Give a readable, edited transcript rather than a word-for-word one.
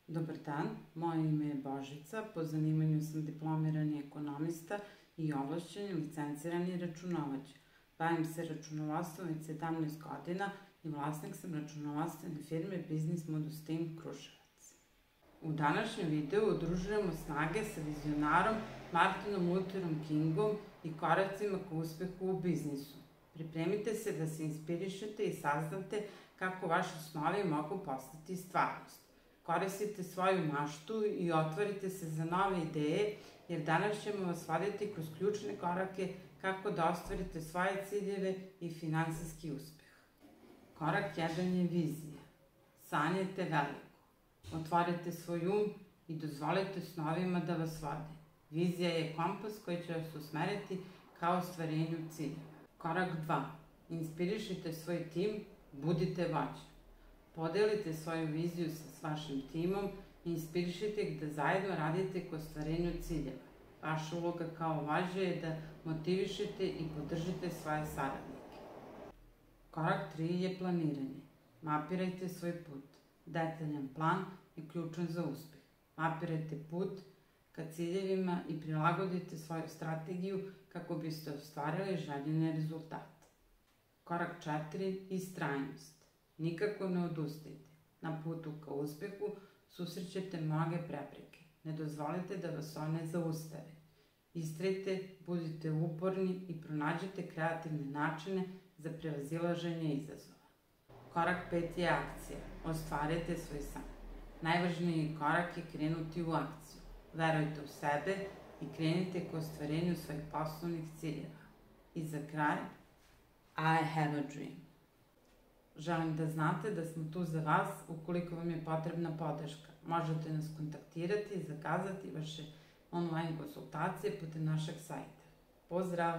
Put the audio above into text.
Dobar dan, moje ime je Božica, po zanimanju sam diplomirani ekonomista i ovlašćeni licencirani računovođa. Bavim se računovodstvom već 17 godina i vlasnik sam računovodstvene firme Business Modus Team Kruševac. U današnjem videu udružujemo snage sa vizionarom Martinom Lutherom Kingom i koracima ka uspehu u biznisu. Pripremite se da se inspirišete i saznate kako vaše snovi mogu postati stvarnost. Koristite svoju maštu i otvorite se za nove ideje, jer danas ćemo vas voditi kroz ključne korake kako da ostvarite svoje ciljeve i finansijski uspeh. Korak 1 je vizija. Sanjajte veliko. Otvorite svoj i dozvolite snovima da vas vode. Vizija je kompas koji će vas usmeriti ka ostvarenju ciljeva. Korak 2. Inspirišite svoj tim, budite vođa. Podelite svoju viziju sa vašim timom i inspirišite ih da zajedno radite ka ostvarenju ciljeva. Vaša uloga kao vođa je da motivišete i podržite svoje saradnike. Korak 3 je planiranje. Mapirajte svoj put. Detaljan plan je ključan za uspeh. Mapirajte put ka ciljevima i prilagodite svoju strategiju kako biste ostvarili željene rezultate. Korak 4. Istrajnost. Nikako ne odustajte. Na putu ka uspehu susrećete mnoge prepreke. Ne dozvolite da vas one zaustave. Istrajte, budite uporni i pronađite kreativne načine za prevazilaženje izazova. Korak 5 je akcija. Ostvarite svoj san. Najvažniji korak je krenuti u akciju. Verujte u sebe i krenite ka ostvarenju svojih poslovnih ciljeva. I za kraj, I have a dream. Želim da znate da smo tu za vas ukoliko vam je potrebna podrška. Možete nas kontaktirati i zakazati vaše online konsultacije putem našeg sajta. Pozdrav!